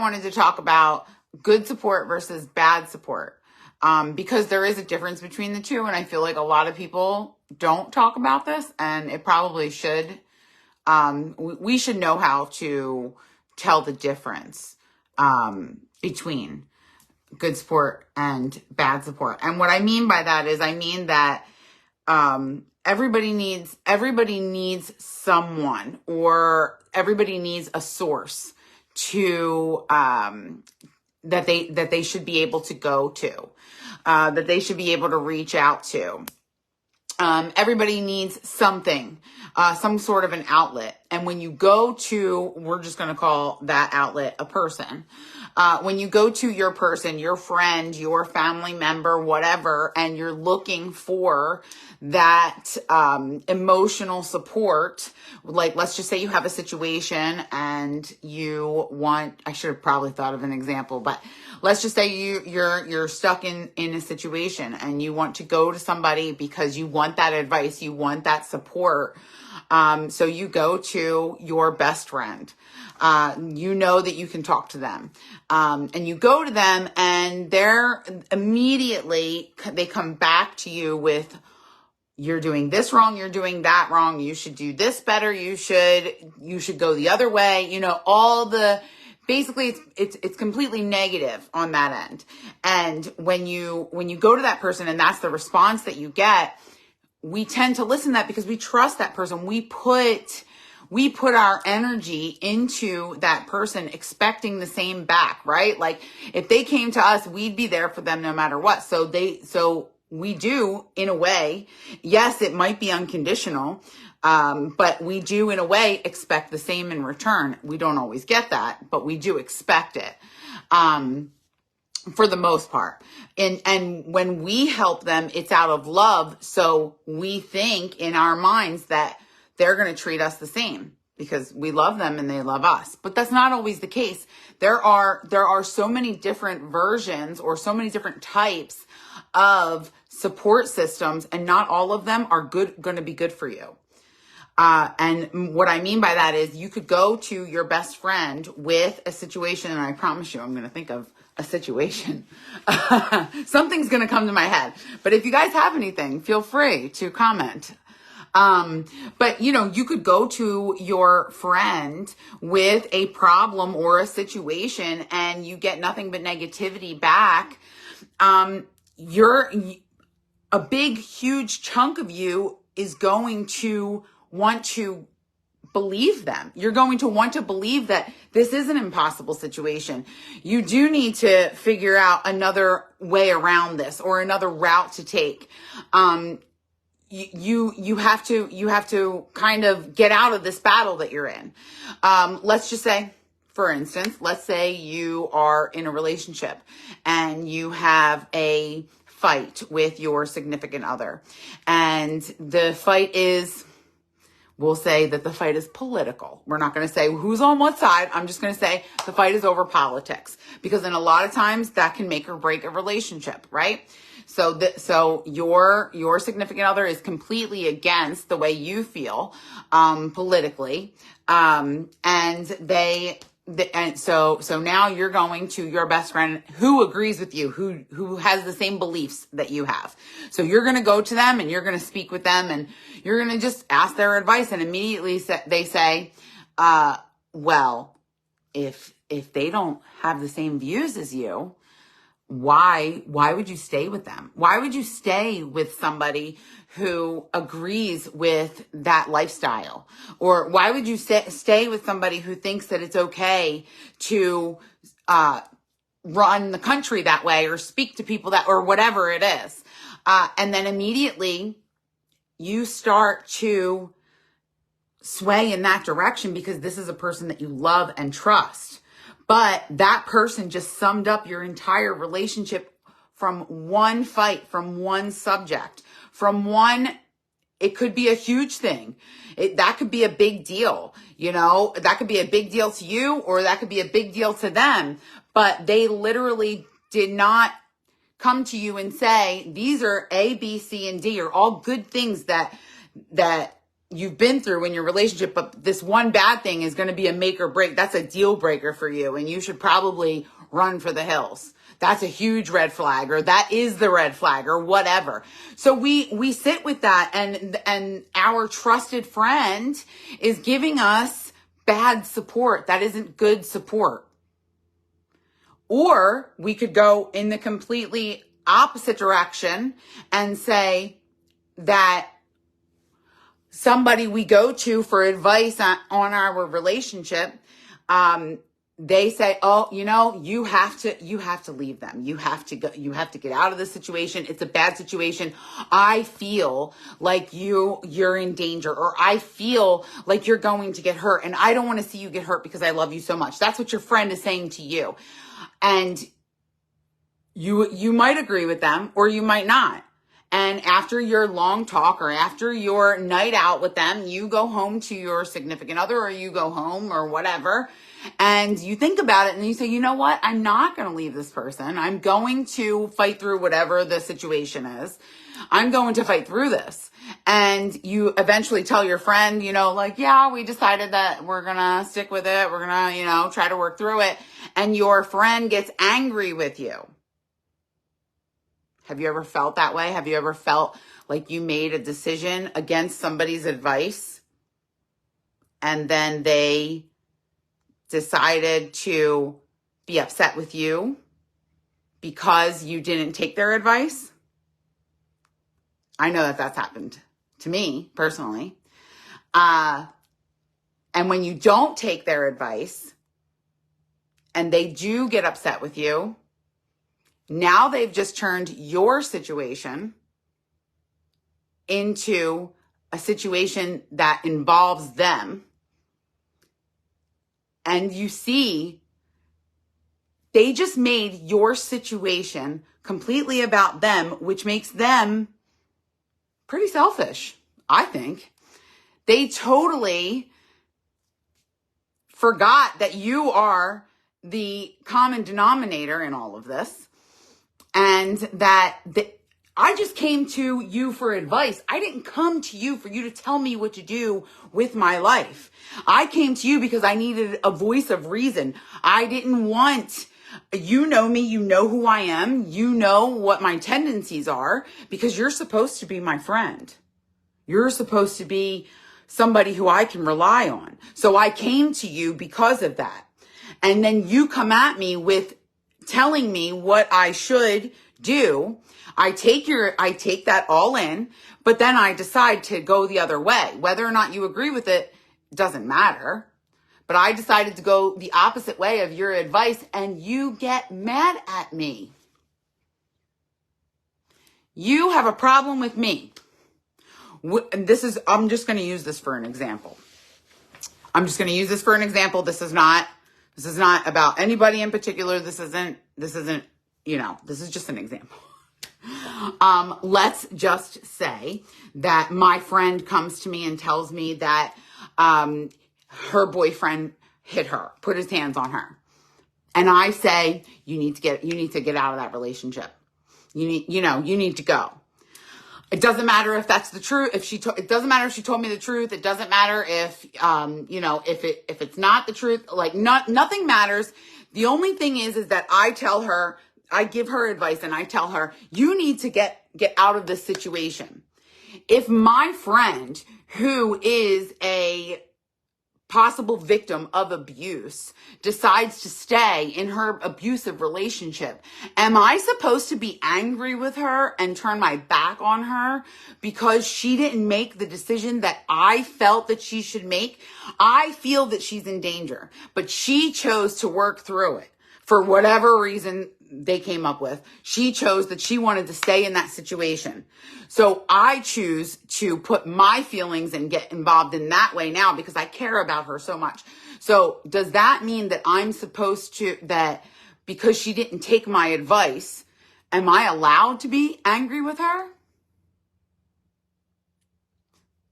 wanted to talk about good support versus bad support, because there is a difference between the two. And I feel like a lot of people don't talk about this, and it probably should. We should know how to tell the difference between good support and bad support. And what I mean by that is, I mean that everybody needs someone, or everybody needs a source to that they should be able to go to, that they should be able to reach out to. Everybody needs something, some sort of an outlet. And when you go to, we're just going to call that outlet a person. When you go to your person, your friend, your family member, whatever, and you're looking for that emotional support, like let's just say you have a situation and you want, I should have probably thought of an example, but let's just say you're stuck in a situation and you want to go to somebody because you want that advice, you want that support. So you go to your best friend. You know that you can talk to them. And you go to them, and they're immediately, they come back to you with, you're doing this wrong, you're doing that wrong, you should do this better, you should go the other way, basically it's completely negative on that end. And when you go to that person and that's the response that you get, we tend to listen to that because we trust that person. We put our energy into that person expecting the same back, right? Like if they came to us, we'd be there for them no matter what. So we do, in a way, yes, it might be unconditional, but we do, in a way, expect the same in return. We don't always get that, but we do expect it, for the most part. And when we help them, it's out of love. So we think in our minds that they're going to treat us the same because we love them and they love us. But that's not always the case. There are so many different versions or so many different types of support systems, and not all of them are going to be good for you. And what I mean by that is you could go to your best friend with a situation, and I promise you I'm going to think of a situation. Something's going to come to my head. But if you guys have anything, feel free to comment. But you could go to your friend with a problem or a situation and you get nothing but negativity back. A big, huge chunk of you is going to want to believe them. You're going to want to believe that this is an impossible situation. You do need to figure out another way around this or another route to take. You have to kind of get out of this battle that you're in. Let's just say, for instance, let's say you are in a relationship and you have a fight with your significant other, and the fight is, we'll say that the fight is political. We're not going to say who's on what side. I'm just going to say the fight is over politics, because in a lot of times that can make or break a relationship, right? So your significant other is completely against the way you feel politically, and so now you're going to your best friend who agrees with you, who has the same beliefs that you have. So you're going to go to them and you're going to speak with them and you're going to just ask their advice, and immediately they say, well, if they don't have the same views as you, why would you stay with them? Why would you stay with somebody who agrees with that lifestyle? Or why would you stay with somebody who thinks that it's okay to run the country that way or speak to people that, or whatever it is? And then immediately you start to sway in that direction because this is a person that you love and trust. But that person just summed up your entire relationship from one fight, from one subject, from one, it could be a huge thing. That could be a big deal, that could be a big deal to you, or that could be a big deal to them. But they literally did not come to you and say, these are A, B, C, and D are all good things that you've been through in your relationship, but this one bad thing is going to be a make or break. That's a deal breaker for you. And you should probably run for the hills. That's a huge red flag, or that is the red flag, or whatever. So we sit with that, and our trusted friend is giving us bad support. That isn't good support. Or we could go in the completely opposite direction and say that somebody we go to for advice on our relationship, they say, oh, you have to leave them. You have to go, you have to get out of this situation. It's a bad situation. I feel like you're in danger, or I feel like you're going to get hurt, and I don't want to see you get hurt because I love you so much. That's what your friend is saying to you. And you might agree with them, or you might not. And after your long talk, or after your night out with them, you go home to your significant other, or you go home or whatever, and you think about it and you say, you know what? I'm not going to leave this person. I'm going to fight through whatever the situation is. I'm going to fight through this. And you eventually tell your friend, yeah, we decided that we're going to stick with it. We're going to, try to work through it. And your friend gets angry with you. Have you ever felt that way? Have you ever felt like you made a decision against somebody's advice, and then they decided to be upset with you because you didn't take their advice? I know that that's happened to me personally. And when you don't take their advice and they do get upset with you, now they've just turned your situation into a situation that involves them. And you see, they just made your situation completely about them, which makes them pretty selfish, I think. They totally forgot that you are the common denominator in all of this. And that I just came to you for advice. I didn't come to you for you to tell me what to do with my life. I came to you because I needed a voice of reason. I didn't want, you know me, you know who I am, you know what my tendencies are, because you're supposed to be my friend. You're supposed to be somebody who I can rely on. So I came to you because of that. And then you come at me with telling me what I should do. I take that all in, but then I decide to go the other way. Whether or not you agree with it doesn't matter. But I decided to go the opposite way of your advice, and you get mad at me. You have a problem with me. I'm just going to use this for an example. This is not about anybody in particular. This isn't, this is just an example. Let's just say that my friend comes to me and tells me that, her boyfriend hit her, put his hands on her. And I say, you need to get out of that relationship. You need to go. It doesn't matter if that's the truth. It doesn't matter if she told me the truth. It doesn't matter if, if it's not the truth. Like, nothing matters. The only thing is that I give her advice, and I tell her, you need to get out of this situation. If my friend, who is a possible victim of abuse, decides to stay in her abusive relationship, am I supposed to be angry with her and turn my back on her because she didn't make the decision that I felt that she should make? I feel that she's in danger, but she chose to work through it for whatever reason they came up with. She chose that she wanted to stay in that situation. So I choose to put my feelings and get involved in that way now because I care about her so much. So does that mean that I'm supposed to, that because she didn't take my advice, am I allowed to be angry with her?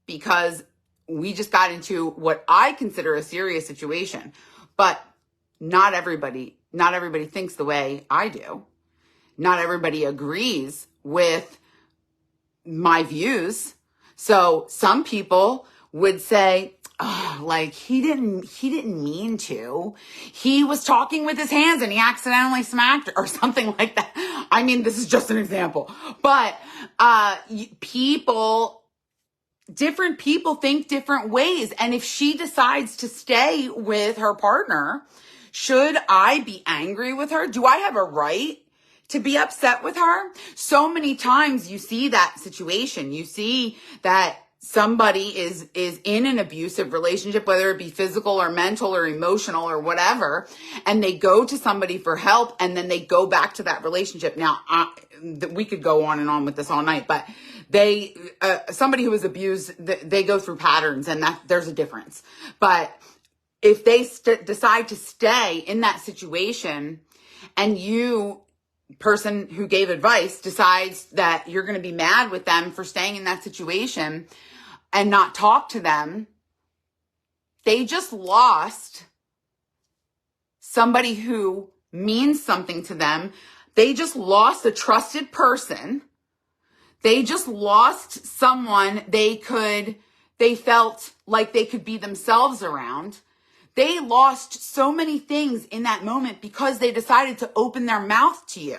Because we just got into what I consider a serious situation, but not everybody thinks the way I do. Not everybody agrees with my views. So some people would say, oh, like he didn't mean to. He was talking with his hands and he accidentally smacked her or something like that. I mean, this is just an example, but different people think different ways. And if she decides to stay with her partner, should I be angry with her? Do I have a right to be upset with her? So many times you see that situation. You see that somebody is in an abusive relationship, whether it be physical or mental or emotional or whatever, and they go to somebody for help and then they go back to that relationship. Now, we could go on and on with this all night, but somebody who is abused, they go through patterns, and that there's a difference. But if they decide to stay in that situation, and you, person who gave advice, decides that you're going to be mad with them for staying in that situation and not talk to them, they just lost somebody who means something to them. They just lost a trusted person. They just lost someone they felt like they could be themselves around. They lost so many things in that moment because they decided to open their mouth to you.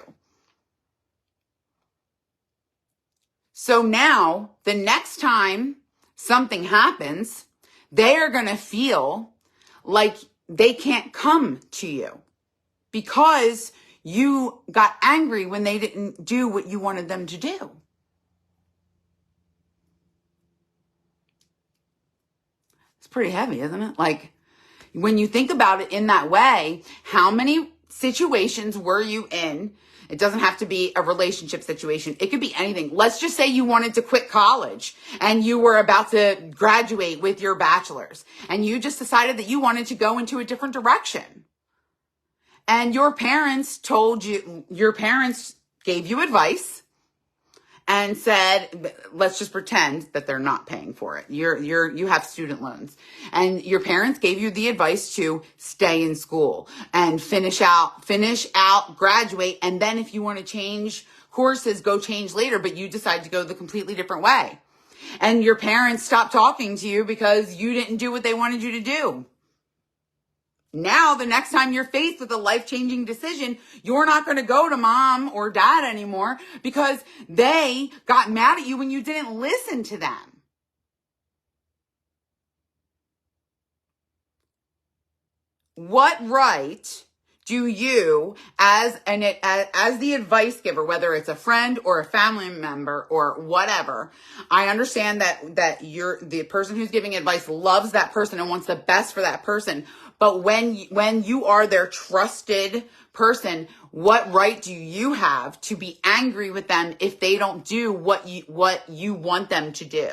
So now, the next time something happens, they are going to feel like they can't come to you because you got angry when they didn't do what you wanted them to do. It's pretty heavy, isn't it? Like, when you think about it in that way, how many situations were you in? It doesn't have to be a relationship situation. It could be anything. Let's just say you wanted to quit college and you were about to graduate with your bachelor's and you just decided that you wanted to go into a different direction. And your parents gave you advice and said, let's just pretend that they're not paying for it. You have student loans, and your parents gave you the advice to stay in school and finish out, graduate. And then if you want to change courses, go change later, but you decide to go the completely different way. And your parents stopped talking to you because you didn't do what they wanted you to do. Now, the next time you're faced with a life-changing decision, you're not going to go to mom or dad anymore because they got mad at you when you didn't listen to them. What right do you, as the advice giver, whether it's a friend or a family member or whatever, I understand that the person who's giving advice loves that person and wants the best for that person. But when you are their trusted person, what right do you have to be angry with them if they don't do what you want them to do?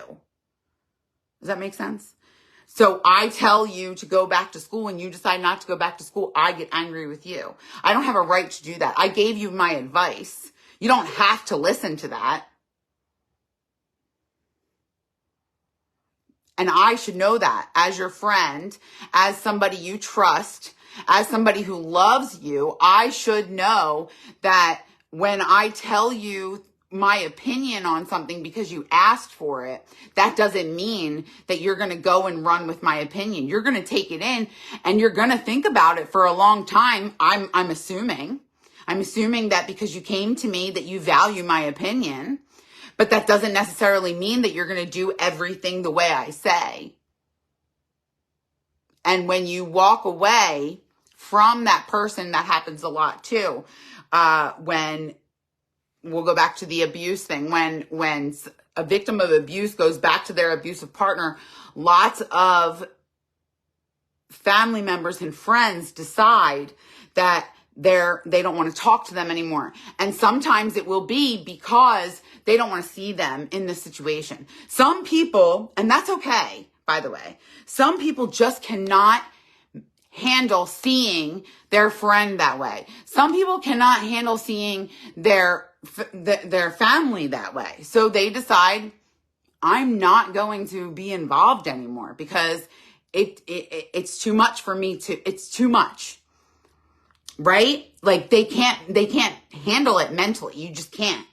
Does that make sense? So I tell you to go back to school and you decide not to go back to school, I get angry with you. I don't have a right to do that. I gave you my advice. You don't have to listen to that. And I should know that as your friend, as somebody you trust, as somebody who loves you. I should know that when I tell you my opinion on something because you asked for it, that doesn't mean that you're going to go and run with my opinion. You're going to take it in and you're going to think about it for a long time. I'm assuming that because you came to me that you value my opinion. But that doesn't necessarily mean that you're going to do everything the way I say. And when you walk away from that person, that happens a lot too. When we'll go back to the abuse thing, when a victim of abuse goes back to their abusive partner, lots of family members and friends decide that they don't want to talk to them anymore. And sometimes it will be because they don't want to see them in this situation. Some people, and that's okay, by the way, some people just cannot handle seeing their friend that way. Some people cannot handle seeing their family that way. So they decide, I'm not going to be involved anymore because it's too much for me it's too much. Right? Like they can't handle it mentally. You just can't.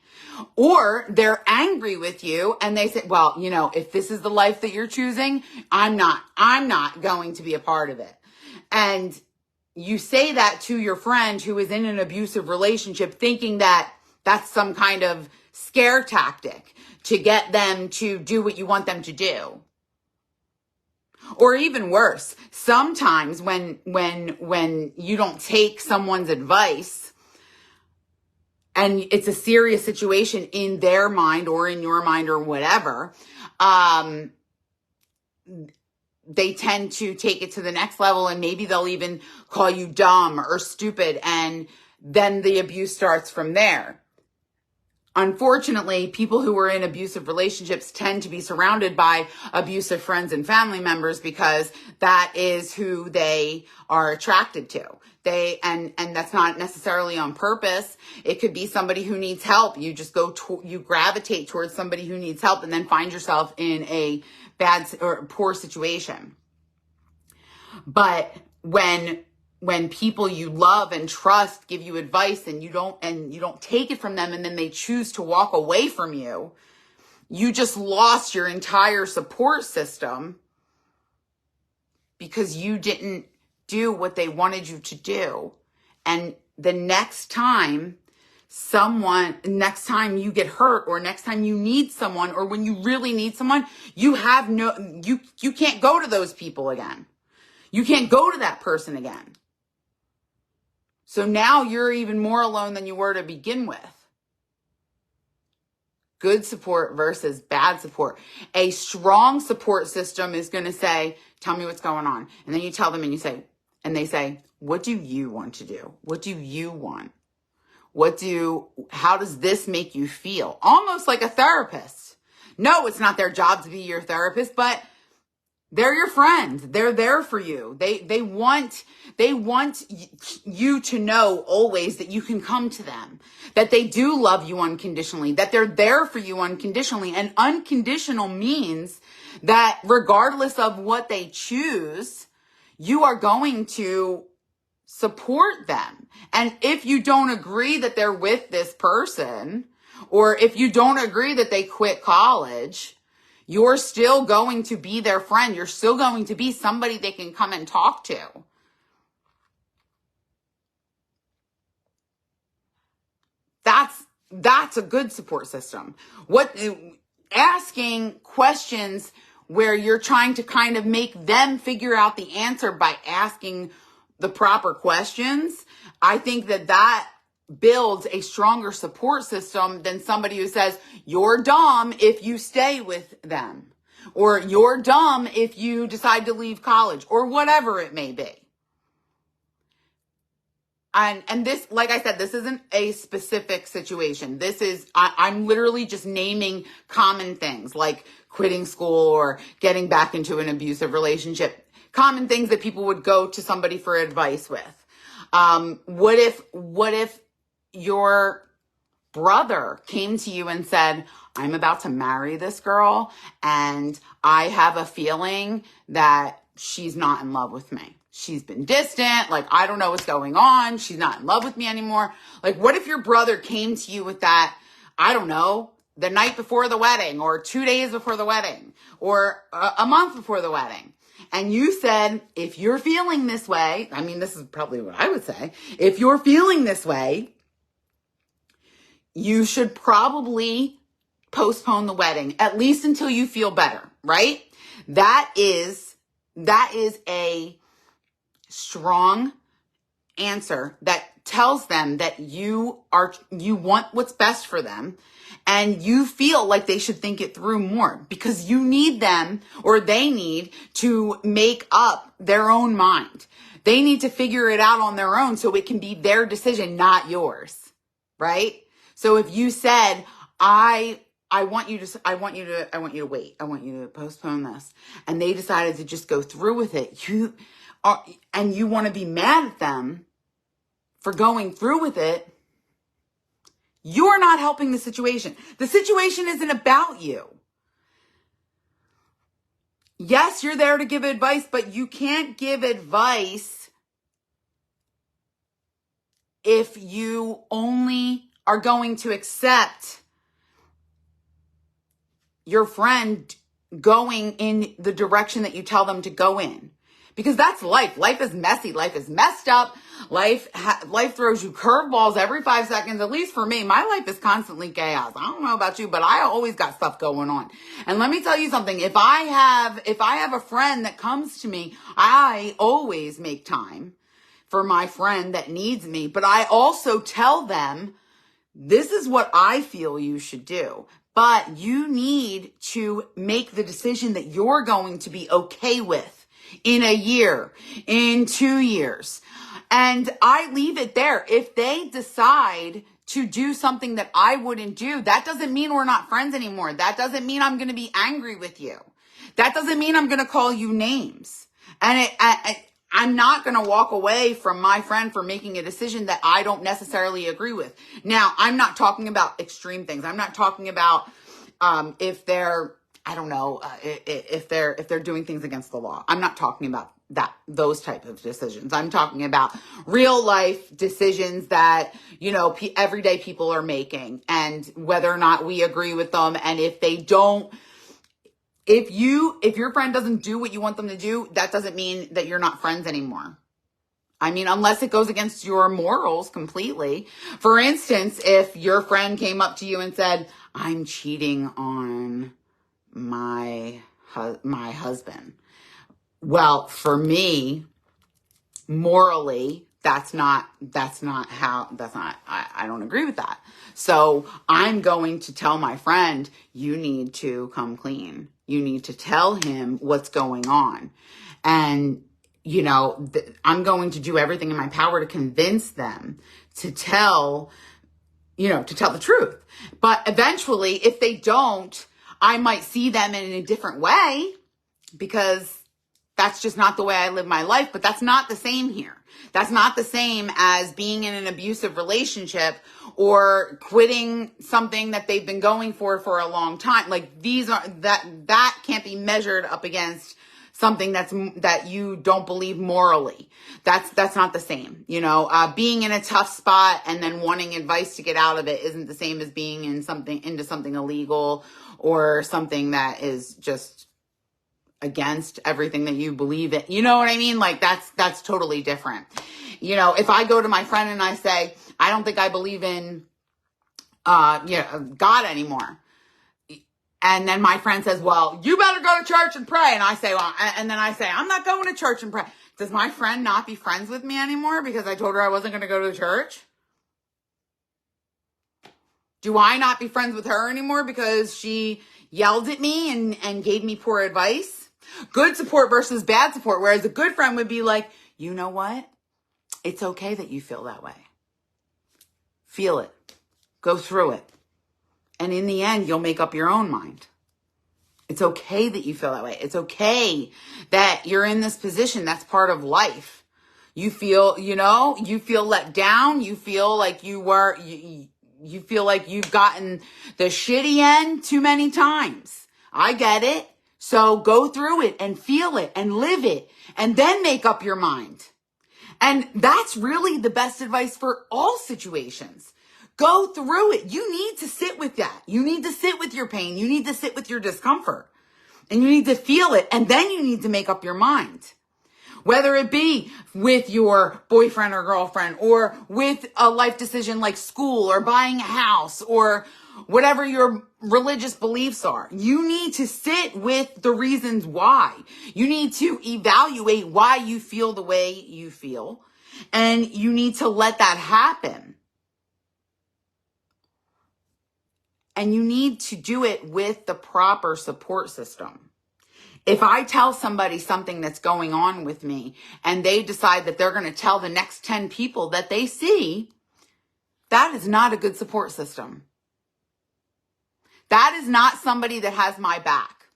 Or they're angry with you and they say, well, if this is the life that you're choosing, I'm not going to be a part of it. And you say that to your friend who is in an abusive relationship, thinking that that's some kind of scare tactic to get them to do what you want them to do. Or even worse, sometimes when you don't take someone's advice and it's a serious situation in their mind or in your mind or whatever, they tend to take it to the next level, and maybe they'll even call you dumb or stupid, and then the abuse starts from there. Unfortunately, people who are in abusive relationships tend to be surrounded by abusive friends and family members because that is who they are attracted to. And that's not necessarily on purpose. It could be somebody who needs help. You just you gravitate towards somebody who needs help and then find yourself in a bad or poor situation. But when people you love and trust give you advice and you don't take it from them, and then they choose to walk away from you, you just lost your entire support system because you didn't do what they wanted you to do. And the next time you get hurt, or next time you need someone, or when you really need someone, you can't go to those people again. You can't go to that person again. So now you're even more alone than you were to begin with. Good support versus bad support. A strong support system is going to say, tell me what's going on. And then you tell them and they say, what do you want to do? What do you want? How does this make you feel? Almost like a therapist. No, it's not their job to be your therapist, but they're your friends. They're there for you. They want you to know always that you can come to them, that they do love you unconditionally, that they're there for you unconditionally. And unconditional means that regardless of what they choose, you are going to support them. And if you don't agree that they're with this person, or if you don't agree that they quit college, you're still going to be their friend. You're still going to be somebody they can come and talk to. That's a good support system. Asking questions where you're trying to kind of make them figure out the answer by asking the proper questions, I think that builds a stronger support system than somebody who says, you're dumb if you stay with them, or you're dumb if you decide to leave college, or whatever it may be. And this, like I said, this isn't a specific situation. I'm literally just naming common things like quitting school or getting back into an abusive relationship. Common things that people would go to somebody for advice with. What if your brother came to you and said, I'm about to marry this girl and I have a feeling that she's not in love with me. She's been distant. Like, I don't know what's going on. She's not in love with me anymore. Like, what if your brother came to you with that, I don't know, the night before the wedding, or 2 days before the wedding, or a month before the wedding? And you said, if you're feeling this way, I mean, this is probably what I would say. If you're feeling this way, you should probably postpone the wedding, at least until you feel better, right? That is a strong answer that tells them that you want what's best for them, and you feel like they should think it through more, because you need them, or they need to make up their own mind. They need to figure it out on their own so it can be their decision, not yours, right? So if you said, I want you to wait. I want you to postpone this, and they decided to just go through with it, and you want to be mad at them for going through with it, you're not helping the situation. The situation isn't about you. Yes, you're there to give advice, but you can't give advice if you only are going to accept your friend going in the direction that you tell them to go in. Because that's life. Life is messy. Life is messed up. Life throws you curveballs every 5 seconds. At least for me, my life is constantly chaos. I don't know about you, but I always got stuff going on. And let me tell you something. If I have a friend that comes to me, I always make time for my friend that needs me. But I also tell them, this is what I feel you should do. But you need to make the decision that you're going to be okay with in a year, in 2 years. And I leave it there. If they decide to do something that I wouldn't do, that doesn't mean we're not friends anymore. That doesn't mean I'm going to be angry with you. That doesn't mean I'm going to call you names. And I'm not going to walk away from my friend for making a decision that I don't necessarily agree with. Now, I'm not talking about extreme things. I'm not talking about if they're, I don't know, if they're doing things against the law. I'm not talking about those type of decisions. I'm talking about real life decisions that, everyday people are making, and whether or not we agree with them. And if they don't, if your friend doesn't do what you want them to do, that doesn't mean that you're not friends anymore. I mean, unless it goes against your morals completely. For instance, if your friend came up to you and said, I'm cheating on my husband. Well, for me, morally, I don't agree with that. So I'm going to tell my friend, you need to come clean. You need to tell him what's going on. And, I'm going to do everything in my power to convince them to tell the truth. But eventually, if they don't, I might see them in a different way, because that's just not the way I live my life. But that's not the same here. That's not the same as being in an abusive relationship or quitting something that they've been going for a long time. Like, that can't be measured up against something that you don't believe morally. That's not the same. Being in a tough spot and then wanting advice to get out of it isn't the same as being into something illegal or something that is just against everything that you believe in. You know what I mean? Like, that's totally different. If I go to my friend and I say, I don't think I believe in God anymore. And then my friend says, well, you better go to church and pray. And I say, I'm not going to church and pray. Does my friend not be friends with me anymore because I told her I wasn't going to go to the church? Do I not be friends with her anymore because she yelled at me and gave me poor advice? Good support versus bad support. Whereas a good friend would be like, you know what? It's okay that you feel that way. Feel it. Go through it. And in the end, you'll make up your own mind. It's okay that you feel that way. It's okay that you're in this position. That's part of life. You feel let down. You feel like you feel like you've gotten the shitty end too many times. I get it. So go through it and feel it and live it and then make up your mind. And that's really the best advice for all situations. Go through it. You need to sit with that. You need to sit with your pain. You need to sit with your discomfort. And you need to feel it. And then you need to make up your mind. Whether it be with your boyfriend or girlfriend, or with a life decision like school or buying a house or whatever your religious beliefs are. You need to sit with the reasons why. You need to evaluate why you feel the way you feel. And you need to let that happen. And you need to do it with the proper support system. If I tell somebody something that's going on with me and they decide that they're going to tell the next 10 people that they see, that is not a good support system. That is not somebody that has my back.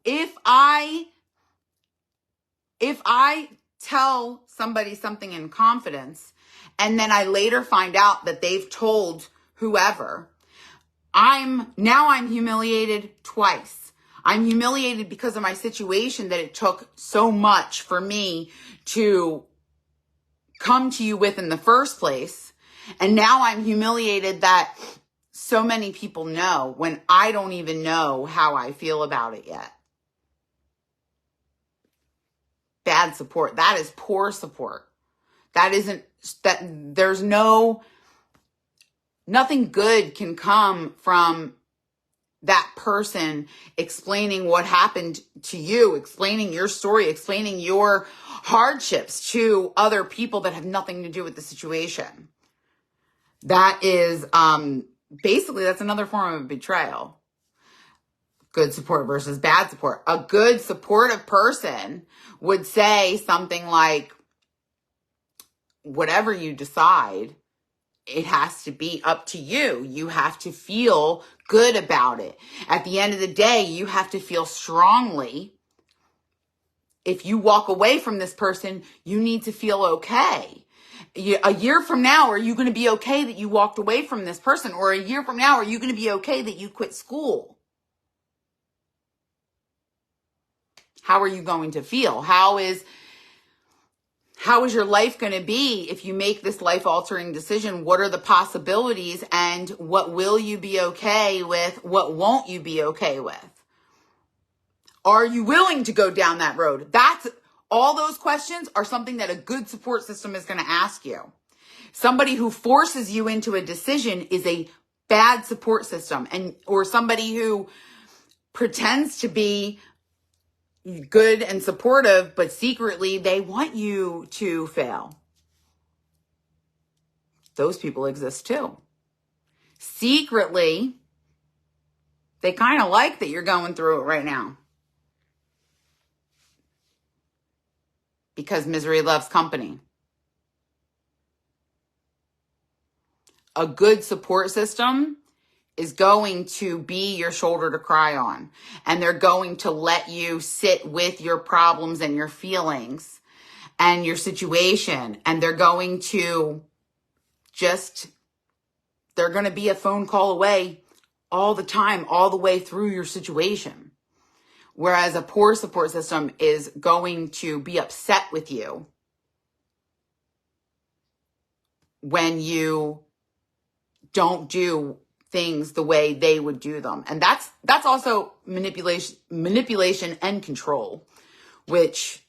If I tell somebody something in confidence and then I later find out that they've told whoever, I'm humiliated twice. I'm humiliated because of my situation, that it took so much for me to come to you with in the first place. And now I'm humiliated that so many people know when I don't even know how I feel about it yet. Bad support. That is poor support. There's nothing good can come from that person explaining what happened to you, explaining your story, explaining your hardships to other people that have nothing to do with the situation. That is, basically, that's another form of betrayal. Good support versus bad support. A good supportive person would say something like, whatever you decide, it has to be up to you. You have to feel good about it. At the end of the day, you have to feel strongly. If you walk away from this person, you need to feel okay. A year from now, are you going to be okay that you walked away from this person? Or a year from now, are you going to be okay that you quit school? How are you going to feel? How is your life going to be if you make this life-altering decision? What are the possibilities, and what will you be okay with? What won't you be okay with? Are you willing to go down that road? All those questions are something that a good support system is going to ask you. Somebody who forces you into a decision is a bad support system, or somebody who pretends to be good and supportive, but secretly they want you to fail. Those people exist too. Secretly, they kind of like that you're going through it right now. Because misery loves company. A good support system is going to be your shoulder to cry on. And they're going to let you sit with your problems and your feelings and your situation. And they're going to they're going to be a phone call away all the time, all the way through your situation. Whereas a poor support system is going to be upset with you when you don't do things the way they would do them. And that's also manipulation and control, which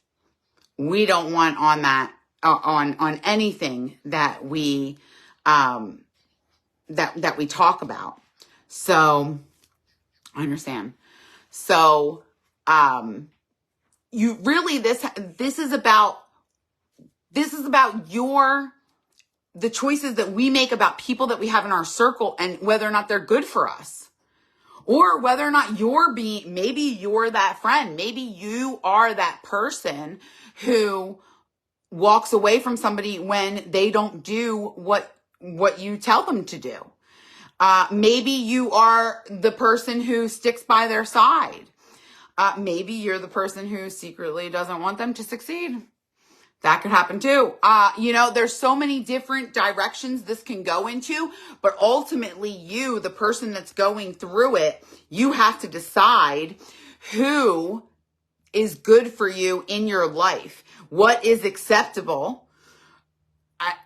we don't want on that, on anything that we, that we talk about. So I understand. So, you really, this is about the choices that we make about people that we have in our circle and whether or not they're good for us, or whether or not maybe you're that friend. Maybe you are that person who walks away from somebody when they don't do what you tell them to do. Maybe you are the person who sticks by their side. Maybe you're the person who secretly doesn't want them to succeed. That could happen too. There's so many different directions this can go into, but ultimately you, the person that's going through it, you have to decide who is good for you in your life. What is acceptable?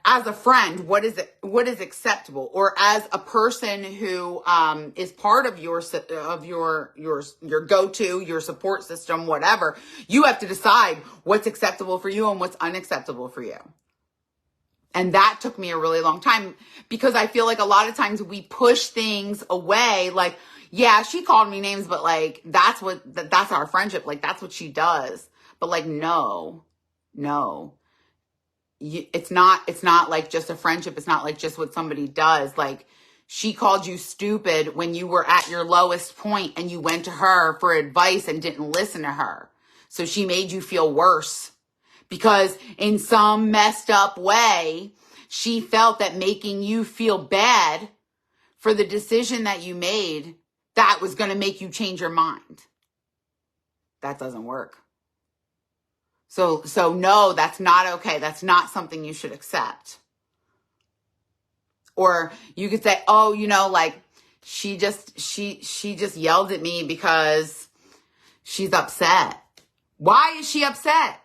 As a friend, what is acceptable? Or as a person who is part of your go-to, your support system, whatever, you have to decide what's acceptable for you and what's unacceptable for you. And that took me a really long time, because I feel like a lot of times we push things away. Like, yeah, she called me names, but like, that's our friendship. Like, that's what she does. But like, no. It's not like just a friendship. It's not like just what somebody does. Like, she called you stupid when you were at your lowest point and you went to her for advice and didn't listen to her. So she made you feel worse, because in some messed up way, she felt that making you feel bad for the decision that you made, that was going to make you change your mind. That doesn't work. So no, that's not okay. That's not something you should accept. Or you could say, oh, like, she just yelled at me because she's upset. Why is she upset?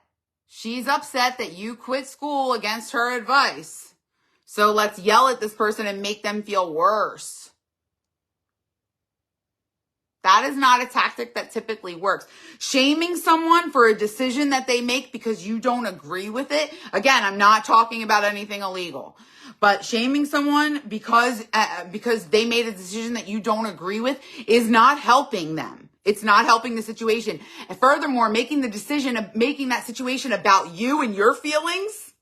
She's upset that you quit school against her advice. So let's yell at this person and make them feel worse. That is not a tactic that typically works. Shaming someone for a decision that they make because you don't agree with it. Again, I'm not talking about anything illegal, but shaming someone because they made a decision that you don't agree with is not helping them. It's not helping the situation. And furthermore, making that situation about you and your feelings,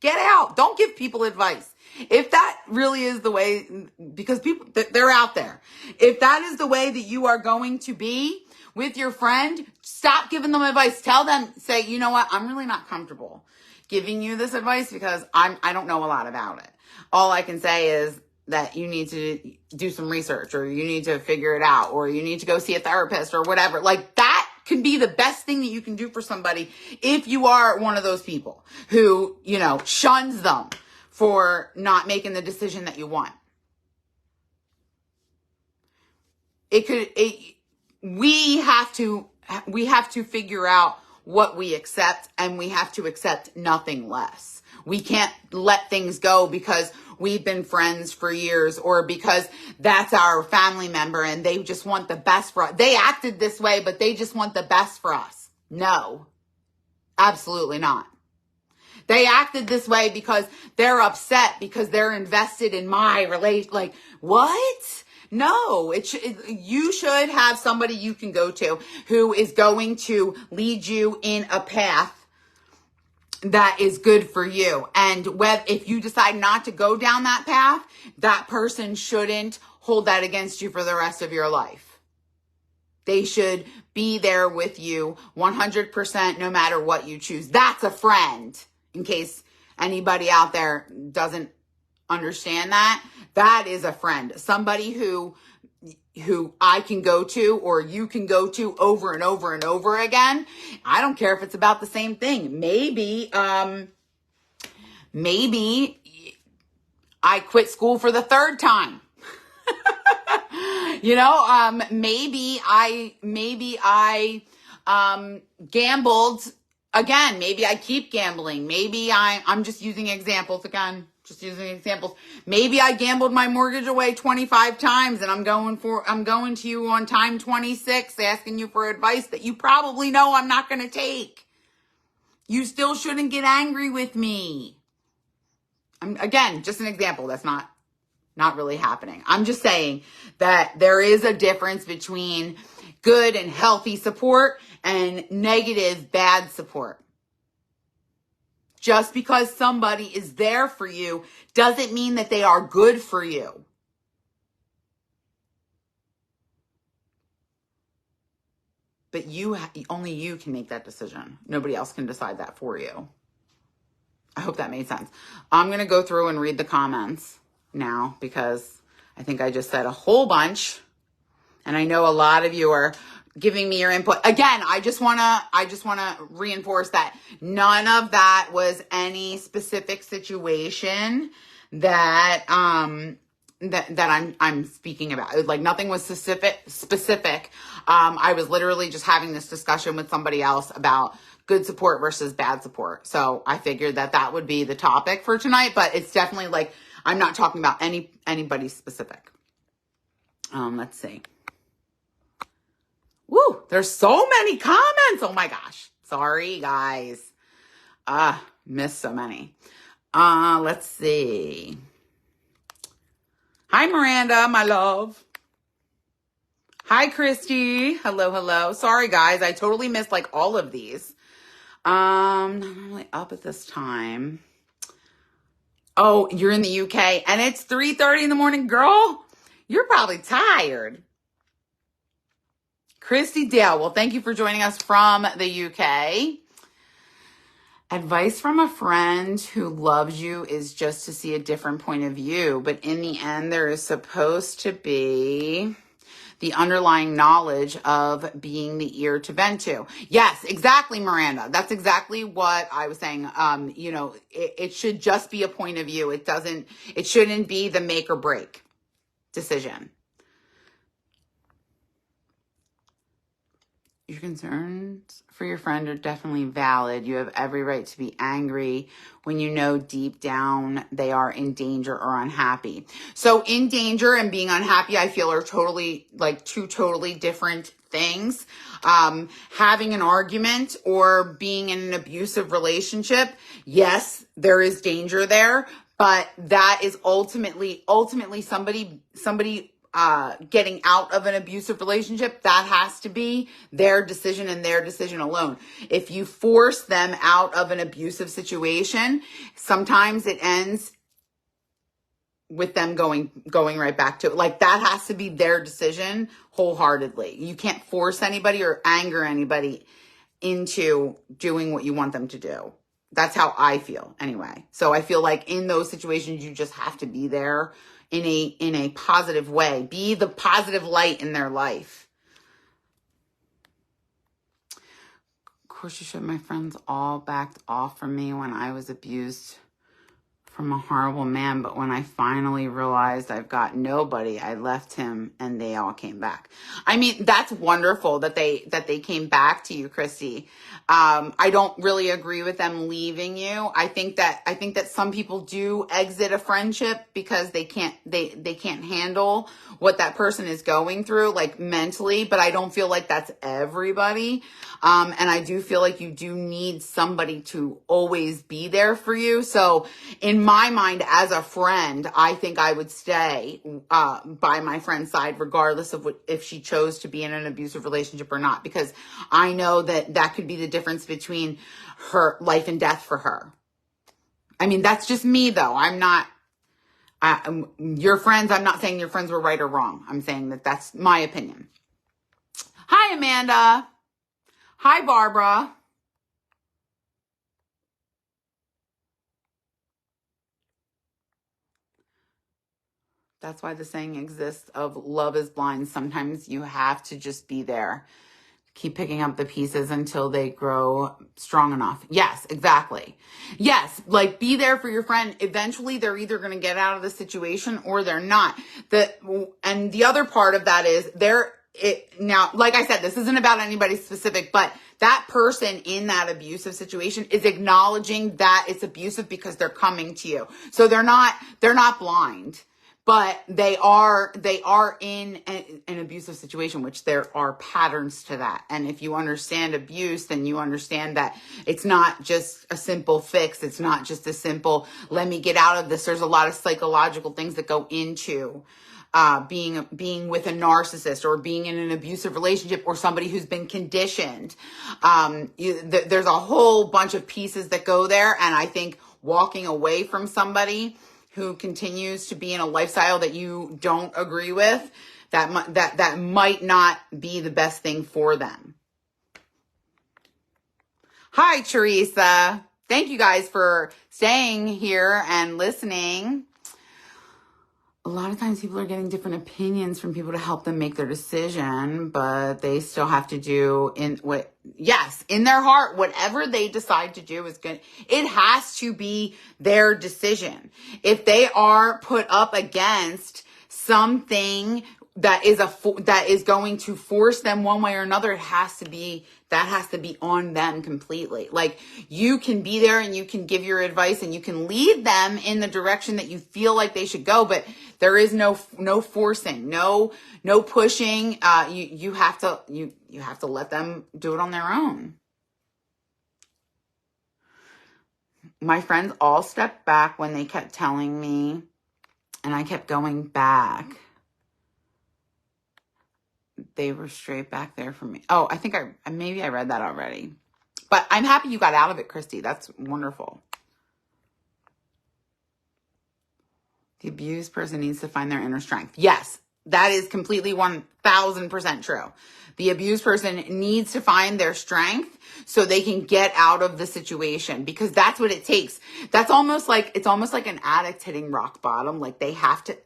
get out. Don't give people advice. If that really is the way, because people, they're out there. If that is the way that you are going to be with your friend, stop giving them advice. Tell them, say, you know what? I'm really not comfortable giving you this advice because I don't know a lot about it. All I can say is that you need to do some research, or you need to figure it out, or you need to go see a therapist or whatever. Like, that can be the best thing that you can do for somebody if you are one of those people who, shuns them for not making the decision that you want. We have to figure out what we accept, and we have to accept nothing less. We can't let things go because we've been friends for years, or because that's our family member and they just want the best for us. They acted this way, but they just want the best for us. No, absolutely not. They acted this way because they're upset because they're invested in my relation. Like, what? No, you should have somebody you can go to who is going to lead you in a path that is good for you. And if you decide not to go down that path, that person shouldn't hold that against you for the rest of your life. They should be there with you 100% no matter what you choose. That's a friend. In case anybody out there doesn't understand that is a friend. Somebody who I can go to, or you can go to over and over and over again. I don't care if it's about the same thing. Maybe I quit school for the third time. Maybe I gambled again. Maybe I keep gambling. Maybe I'm just using examples again. Maybe I gambled my mortgage away 25 times and I'm going to you on time 26 asking you for advice that you probably know I'm not going to take. You still shouldn't get angry with me. Again, just an example. That's not really happening. I'm just saying that there is a difference between good and healthy support and negative, bad support. Just because somebody is there for you doesn't mean that they are good for you. But only you can make that decision. Nobody else can decide that for you. I hope that made sense. I'm going to go through and read the comments now because I think I just said a whole bunch. And I know a lot of you are giving me your input. Again, I just want to reinforce that none of that was any specific situation that I'm speaking about. Like, nothing was specific. I was literally just having this discussion with somebody else about good support versus bad support. So I figured that would be the topic for tonight, but it's definitely like, I'm not talking about anybody specific. Let's see. Woo, there's so many comments. Oh my gosh. Sorry, guys. Missed so many. Let's see. Hi, Miranda, my love. Hi, Christy. Hello. Sorry, guys. I totally missed like all of these. Not really up at this time. Oh, you're in the UK and it's 3:30 in the morning, girl. You're probably tired. Christy Dale, well, thank you for joining us from the UK. Advice from a friend who loves you is just to see a different point of view, but in the end, there is supposed to be the underlying knowledge of being the ear to vent to. Yes, exactly, Miranda. That's exactly what I was saying. It should just be a point of view. It shouldn't be the make or break decision. Your concerns for your friend are definitely valid. You have every right to be angry when you know deep down they are in danger or unhappy. So in danger and being unhappy, I feel are totally like two totally different things. Having an argument or being in an abusive relationship, yes, there is danger there, but that is ultimately somebody getting out of an abusive relationship. That has to be their decision and their decision alone. If you force them out of an abusive situation, sometimes it ends with them going right back to it. Like, that has to be their decision wholeheartedly. You can't force anybody or anger anybody into doing what you want them to do. That's how I feel anyway. So I feel like in those situations, you just have to be there in a positive way. Be the positive light in their life. Of course, you should. My friends all backed off from me when I was abused from a horrible man, but when I finally realized I've got nobody, I left him and they all came back. I mean, that's wonderful that they came back to you, Christy. I don't really agree with them leaving you. I think that some people do exit a friendship because they can't handle what that person is going through, like mentally, but I don't feel like that's everybody. And I do feel like you do need somebody to always be there for you. So in my mind, as a friend, I think I would stay by my friend's side, regardless of if she chose to be in an abusive relationship or not, because I know that could be the difference between her life and death for her. I mean, that's just me, though. Your friends, I'm not saying your friends were right or wrong. I'm saying that that's my opinion. Hi, Amanda. Hi, Barbara. That's why the saying exists of love is blind. Sometimes you have to just be there. Keep picking up the pieces until they grow strong enough. Yes, exactly. Yes, like be there for your friend. Eventually, they're either going to get out of the situation or they're not. And the other part of that is now, like I said, this isn't about anybody specific, but that person in that abusive situation is acknowledging that it's abusive because they're coming to you. So they're not blind. But they are in an abusive situation, which there are patterns to that. And if you understand abuse, then you understand that it's not just a simple fix. It's not just a simple, let me get out of this. There's a lot of psychological things that go into being with a narcissist or being in an abusive relationship or somebody who's been conditioned. There's a whole bunch of pieces that go there. And I think walking away from somebody who continues to be in a lifestyle that you don't agree with, that might not be the best thing for them. Hi, Teresa. Thank you guys for staying here and listening. A lot of times people are getting different opinions from people to help them make their decision, but they still have to do in their heart, whatever they decide to do is good. It has to be their decision. If they are put up against something that is going to force them one way or another, that has to be on them completely. Like, you can be there and you can give your advice and you can lead them in the direction that you feel like they should go, but there is no forcing, no pushing. You have to let them do it on their own. My friends all stepped back when they kept telling me, and I kept going back. They were straight back there for me. Oh, I think maybe I read that already. But I'm happy you got out of it, Christy. That's wonderful. The abused person needs to find their inner strength. Yes, that is completely 1000% true. The abused person needs to find their strength so they can get out of the situation, because that's what it takes. It's almost like an addict hitting rock bottom. Like,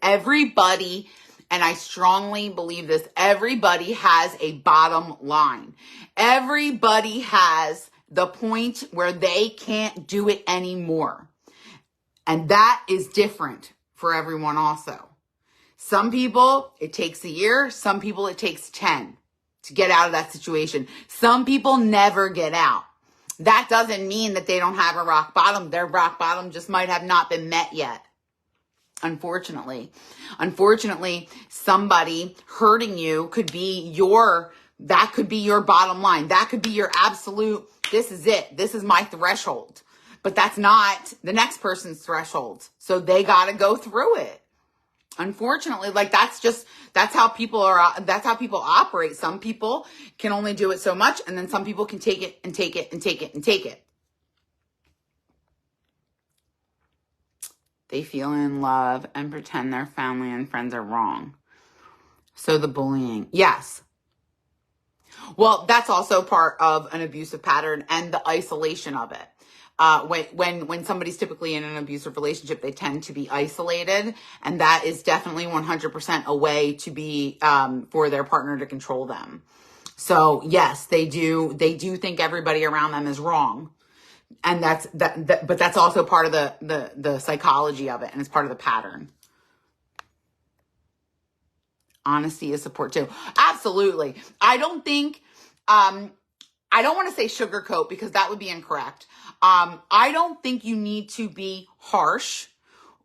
everybody, and I strongly believe this, everybody has a bottom line. Everybody has the point where they can't do it anymore. And that is different for everyone also. Some people, it takes a year. Some people, it takes 10 to get out of that situation. Some people never get out. That doesn't mean that they don't have a rock bottom. Their rock bottom just might have not been met yet. Unfortunately, somebody hurting you could be your bottom line. That could be your absolute, this is it. This is my threshold. But that's not the next person's threshold. So they got to go through it. Unfortunately, like that's how people operate. Some people can only do it so much, and then some people can take it and take it and take it and take it. They feel in love and pretend their family and friends are wrong. So the bullying. Yes. Well, that's also part of an abusive pattern and the isolation of it. When somebody's typically in an abusive relationship, they tend to be isolated, and that is definitely 100% a way to be for their partner to control them. So yes, they do think everybody around them is wrong. And but that's also part of the psychology of it, and it's part of the pattern. Honesty is support too. Absolutely. I don't think, I don't want to say sugarcoat because that would be incorrect. I don't think you need to be harsh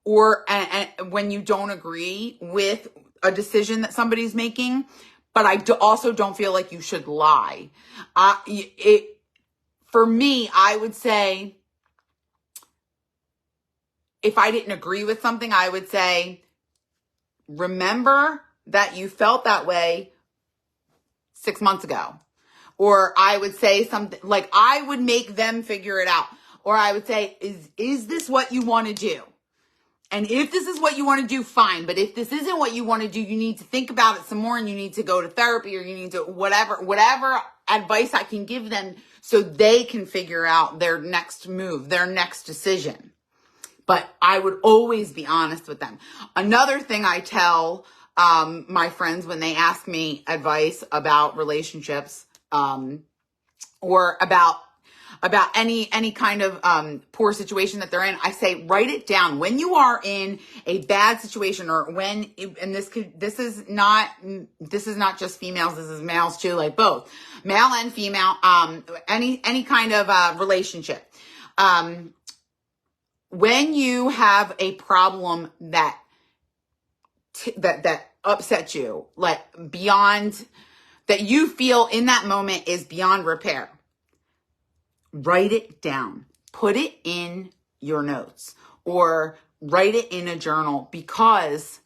or when you don't agree with a decision that somebody's making, but I also don't feel like you should lie. For me, I would say, if I didn't agree with something, I would say, remember that you felt that way 6 months ago. Or I would say something like, I would make them figure it out. Or I would say, is this what you want to do? And if this is what you want to do, fine. But if this isn't what you want to do, you need to think about it some more, and you need to go to therapy, or you need to whatever advice I can give them so they can figure out their next move, their next decision. But I would always be honest with them. Another thing I tell my friends when they ask me advice about relationships or about any kind of poor situation that they're in, I say, write it down. When you are in a bad situation, or and this is not just females, this is males too, like both male and female, any kind of relationship. When you have a problem that upsets you, like beyond, that you feel in that moment is beyond repair, write it down. Put it in your notes or write it in a journal, because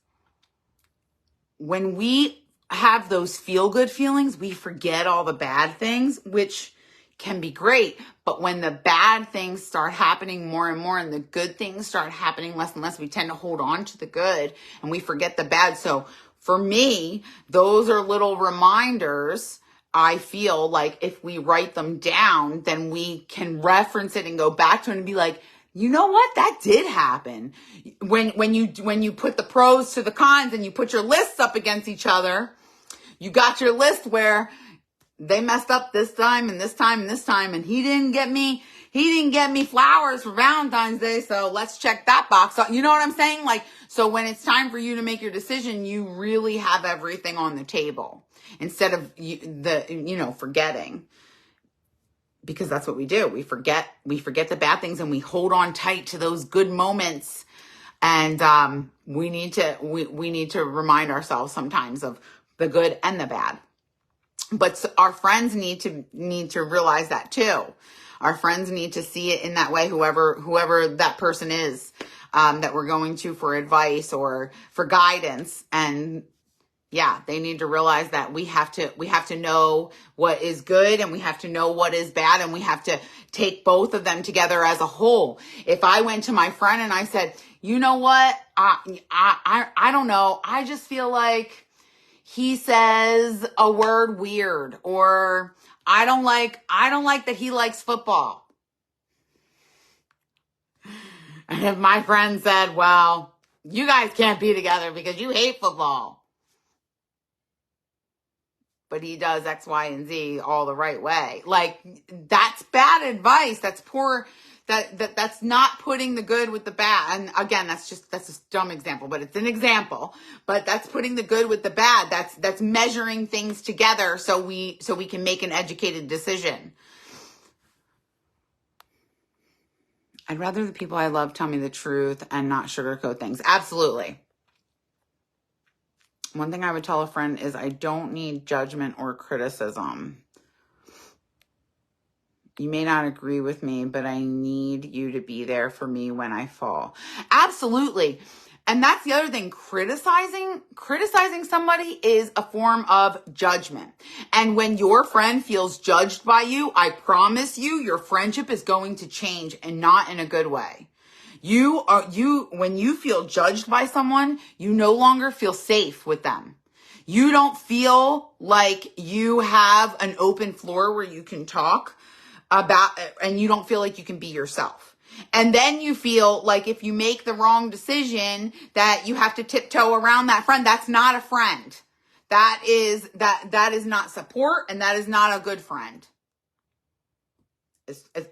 when we have those feel-good feelings, we forget all the bad things, which can be great. But when the bad things start happening more and more and the good things start happening less and less, we tend to hold on to the good and we forget the bad. So for me, those are little reminders. I feel like if we write them down, then we can reference it and go back to it and be like, you know what? That did happen. When you put the pros to the cons and you put your lists up against each other, you got your list where they messed up this time and this time and this time, and he didn't get me flowers for Valentine's Day, so let's check that box. You know what I'm saying? Like, so when it's time for you to make your decision, you really have everything on the table instead of forgetting. Because that's what we do. We forget the bad things and we hold on tight to those good moments. And we need to remind ourselves sometimes of the good and the bad. But our friends need to realize that too. Our friends need to see it in that way, whoever that person is that we're going to for advice or for guidance. And yeah, they need to realize that we have to know what is good and we have to know what is bad, and we have to take both of them together as a whole. If I went to my friend and I said, you know what, I don't know, I just feel like he says a word weird, or I don't like that he likes football. And if my friend said, well, you guys can't be together because you hate football, but he does X, Y, and Z all the right way, like, that's bad advice. That's poor That's not putting the good with the bad. And again, that's a dumb example, but it's an example. But that's putting the good with the bad. That's measuring things together so we can make an educated decision. I'd rather the people I love tell me the truth and not sugarcoat things. Absolutely. One thing I would tell a friend is I don't need judgment or criticism. You may not agree with me, but I need you to be there for me when I fall. Absolutely. And that's the other thing. Criticizing somebody is a form of judgment. And when your friend feels judged by you, I promise you, your friendship is going to change, and not in a good way. When you feel judged by someone, you no longer feel safe with them. You don't feel like you have an open floor where you can talk about it, and you don't feel like you can be yourself. And then you feel like if you make the wrong decision that you have to tiptoe around that friend. That's not a friend. That is not support, and that is not a good friend.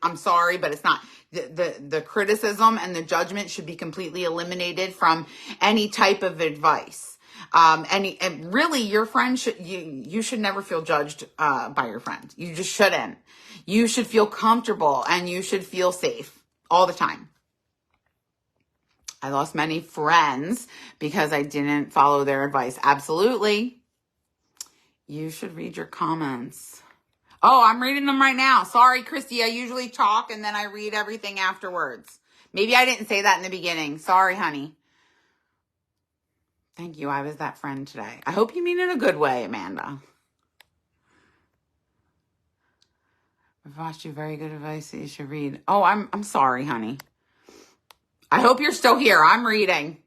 I'm sorry, but it's not. The criticism and the judgment should be completely eliminated from any type of advice. And really, your friend you should never feel judged by your friend. You just shouldn't. You should feel comfortable and you should feel safe all the time. I lost many friends because I didn't follow their advice. Absolutely. You should read your comments. Oh, I'm reading them right now. Sorry, Christy. I usually talk and then I read everything afterwards. Maybe I didn't say that in the beginning. Sorry, honey. Thank you. I was that friend today. I hope you mean in a good way, Amanda. I've watched you. Very good advice that you should read. Oh, I'm sorry, honey. I hope you're still here. I'm reading.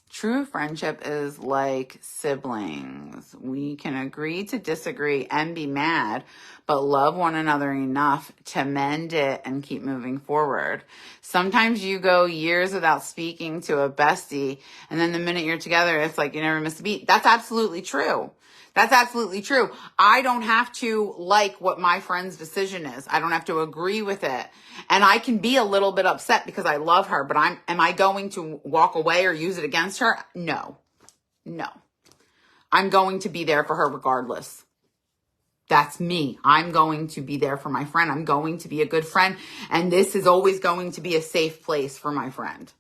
True friendship is like siblings. We can agree to disagree and be mad, but love one another enough to mend it and keep moving forward. Sometimes you go years without speaking to a bestie, and then the minute you're together, it's like you never miss a beat. That's absolutely true. That's absolutely true. I don't have to like what my friend's decision is. I don't have to agree with it. And I can be a little bit upset because I love her, but am I going to walk away or use it against her? No. I'm going to be there for her regardless. That's me. I'm going to be there for my friend. I'm going to be a good friend. And this is always going to be a safe place for my friend.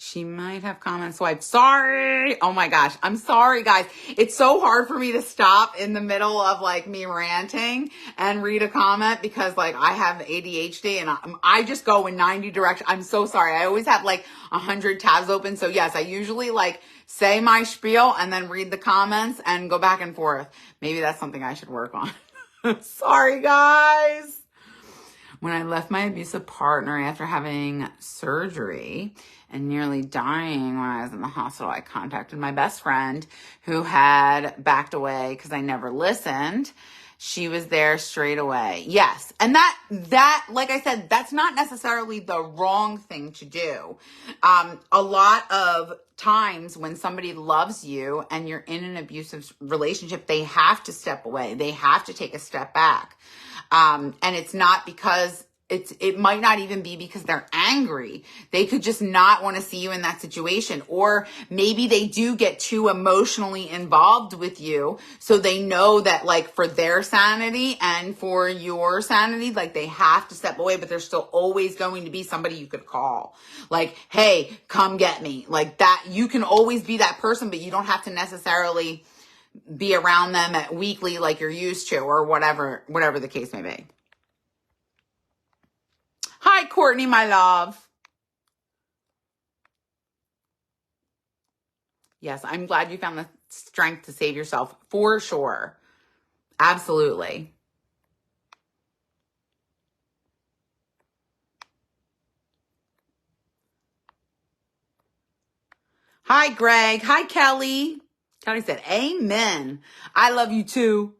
She might have comment swiped. Sorry. Oh my gosh. I'm sorry, guys. It's so hard for me to stop in the middle of like me ranting and read a comment because like I have ADHD and I just go in 90 directions. I'm so sorry. I always have like 100 tabs open. So yes, I usually like say my spiel and then read the comments and go back and forth. Maybe that's something I should work on. Sorry, guys. When I left my abusive partner after having surgery and nearly dying when I was in the hospital, I contacted my best friend who had backed away because I never listened. She was there straight away. Yes. And that, like I said, that's not necessarily the wrong thing to do. A lot of times when somebody loves you and you're in an abusive relationship, they have to step away. They have to take a step back. And it's not because it might not even be because they're angry. They could just not want to see you in that situation. Or maybe they do get too emotionally involved with you. So they know that like for their sanity and for your sanity, like they have to step away, but there's still always going to be somebody you could call. Like, hey, come get me. Like that, you can always be that person, but you don't have to necessarily be around them at weekly like you're used to or whatever the case may be. Hi, Courtney, my love. Yes, I'm glad you found the strength to save yourself for sure. Absolutely. Hi, Greg. Hi, Kelly. Kelly said, amen. I love you too.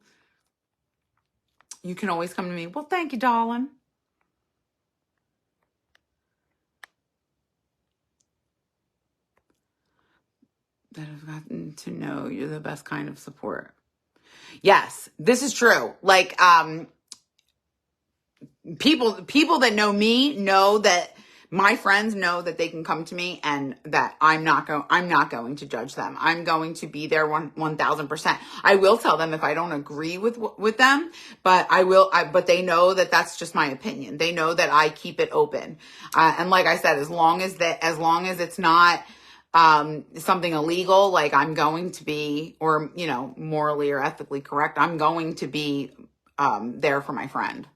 You can always come to me. Well, thank you, darling. that have gotten to know you're the best kind of support. Yes, this is true. Like, people that know me know that my friends know that they can come to me and that I'm not going to judge them. I'm going to be there 1000%. I will tell them if I don't agree with them, but but they know that that's just my opinion. They know that I keep it open. And like I said, as long as it's not something illegal, like I'm going to be, or, morally or ethically correct, I'm going to be there for my friend.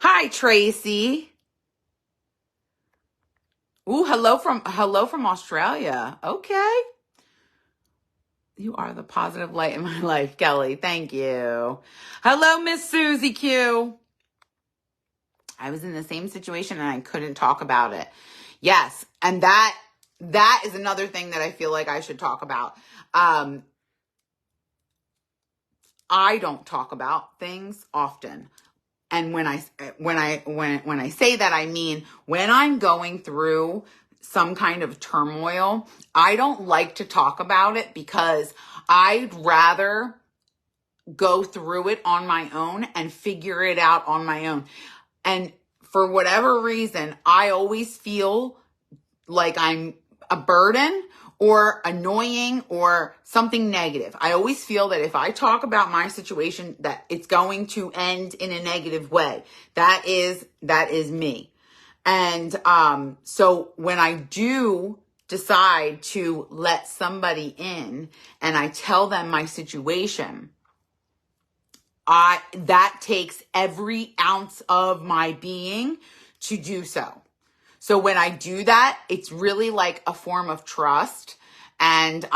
Hi, Tracy. Ooh, hello from Australia. Okay. You are the positive light in my life, Kelly. Thank you. Hello, Miss Susie Q. I was in the same situation and I couldn't talk about it. Yes, and that is another thing that I feel like I should talk about. I don't talk about things often. And when I say that, I mean, when I'm going through some kind of turmoil, I don't like to talk about it because I'd rather go through it on my own and figure it out on my own. And for whatever reason, I always feel like I'm a burden or annoying or something negative. I always feel that if I talk about my situation, that it's going to end in a negative way. That is me. And so when I do decide to let somebody in and I tell them my situation, that takes every ounce of my being to do so. So when I do that, it's really like a form of trust. And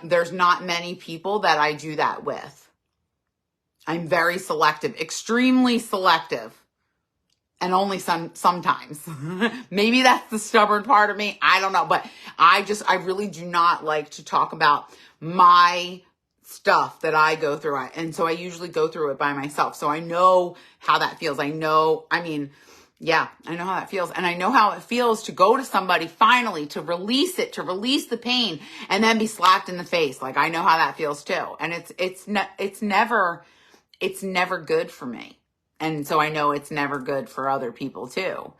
there's not many people that I do that with. I'm very selective, extremely selective. And only sometimes. Maybe that's the stubborn part of me. I don't know. But I really do not like to talk about my stuff that I go through. And so I usually go through it by myself. So I know how that feels. I know how that feels. And I know how it feels to go to somebody finally, to release the pain, and then be slapped in the face. Like, I know how that feels too. And it's never good for me. And so I know it's never good for other people too.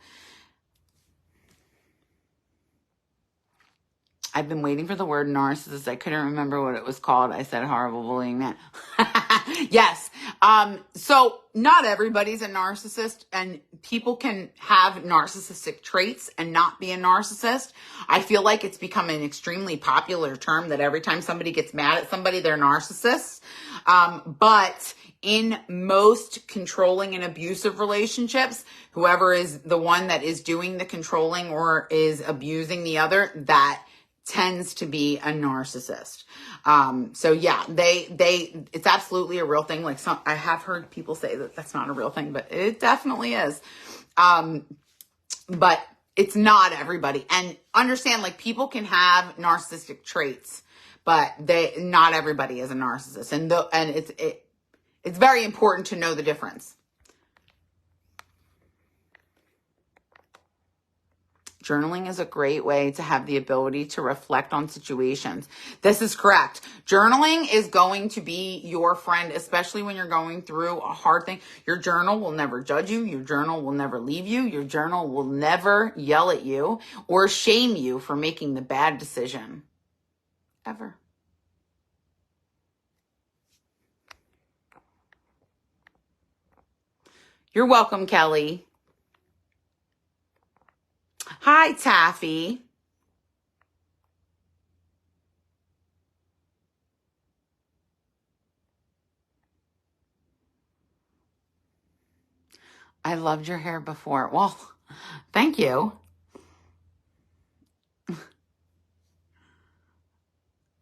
I've been waiting for the word narcissist. I couldn't remember what it was called. I said horrible bullying man. Yes. So not everybody's a narcissist, and people can have narcissistic traits and not be a narcissist. I feel like it's become an extremely popular term that every time somebody gets mad at somebody, they're narcissists. But in most controlling and abusive relationships, whoever is the one that is doing the controlling or is abusing the other, that tends to be a narcissist. So yeah, it's absolutely a real thing. Like, I have heard people say that that's not a real thing, but it definitely is. But it's not everybody. And understand, like, people can have narcissistic traits, but not everybody is a narcissist. And it's very important to know the difference. Journaling is a great way to have the ability to reflect on situations. This is correct. Journaling is going to be your friend, especially when you're going through a hard thing. Your journal will never judge you. Your journal will never leave you. Your journal will never yell at you or shame you for making the bad decision. Ever. You're welcome, Kelly. Hi, Taffy. I loved your hair before. Well, thank you.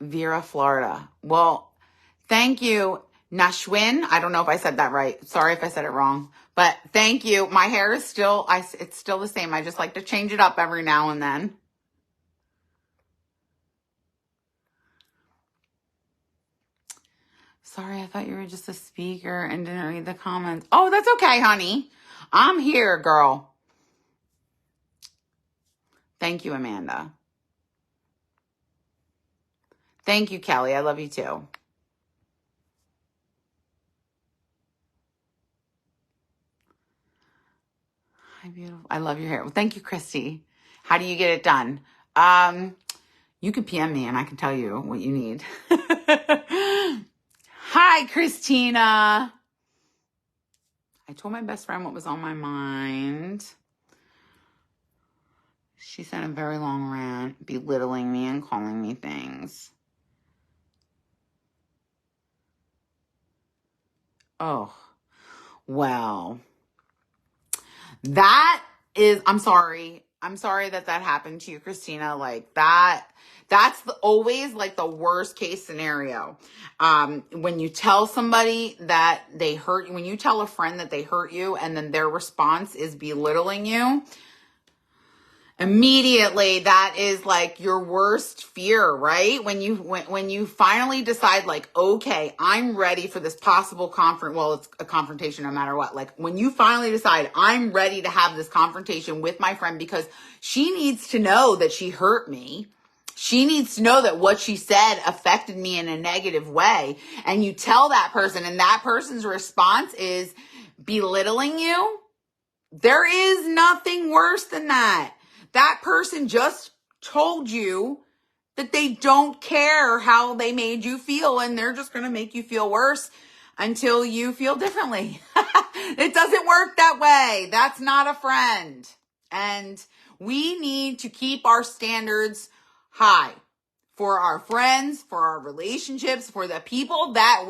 Vera, Florida. Well, thank you, Nashwin. I don't know if I said that right. Sorry if I said it wrong, but thank you. My hair is it's still the same. I just like to change it up every now and then. Sorry, I thought you were just a speaker and didn't read the comments. Oh, that's okay, honey. I'm here, girl. Thank you, Amanda. Thank you, Kelly. I love you too. Hi, beautiful. I love your hair. Well, thank you, Christy. How do you get it done? You can PM me and I can tell you what you need. Hi, Christina. I told my best friend what was on my mind. She sent a very long rant, belittling me and calling me things. Oh, well, that is, I'm sorry. I'm sorry that happened to you, Christina. Like that's always like the worst case scenario. When you tell somebody that they hurt you, when you tell a friend that they hurt you and then their response is belittling you, immediately that is like your worst fear, right? When you finally decide like, okay, I'm ready for this possible it's a confrontation no matter what. Like when you finally decide I'm ready to have this confrontation with my friend because she needs to know that she hurt me. She needs to know that what she said affected me in a negative way. And you tell that person and that person's response is belittling you. There is nothing worse than that. That person just told you that they don't care how they made you feel and they're just going to make you feel worse until you feel differently. It doesn't work that way. That's not a friend. And we need to keep our standards high for our friends, for our relationships, for the people that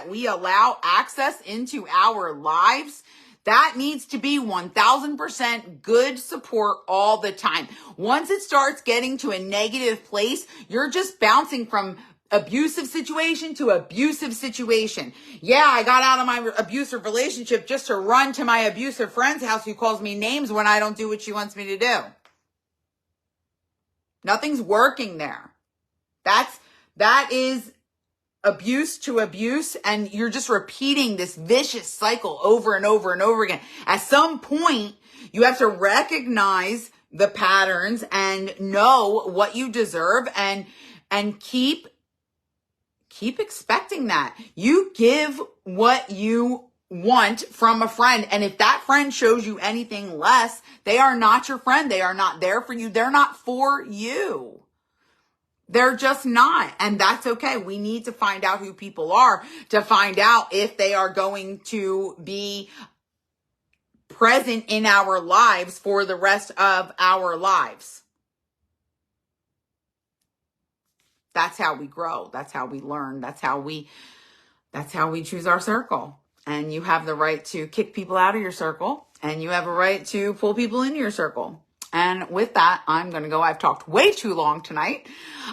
we allow access into our lives. That needs to be 1000% good support all the time. Once it starts getting to a negative place, you're just bouncing from abusive situation to abusive situation. Yeah, I got out of my abusive relationship just to run to my abusive friend's house who calls me names when I don't do what she wants me to do. Nothing's working there. That is abuse to abuse, and you're just repeating this vicious cycle over and over and over again. At some point, you have to recognize the patterns and know what you deserve and keep expecting that. You give what you want from a friend, and if that friend shows you anything less, they are not your friend. They are not there for you. They're not for you. They're just not. And that's okay. We need to find out who people are to find out if they are going to be present in our lives for the rest of our lives. That's how we grow. That's how we learn. That's how we choose our circle. And you have the right to kick people out of your circle, and you have a right to pull people into your circle. And with that, I'm going to go. I've talked way too long tonight.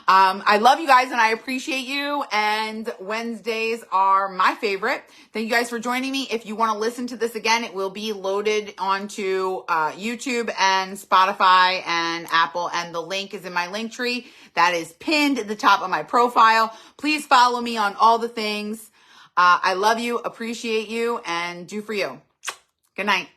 I love you guys and I appreciate you. And Wednesdays are my favorite. Thank you guys for joining me. If you want to listen to this again, it will be loaded onto YouTube and Spotify and Apple. And the link is in my link tree. That is pinned at the top of my profile. Please follow me on all the things. I love you, appreciate you, and do for you. Good night.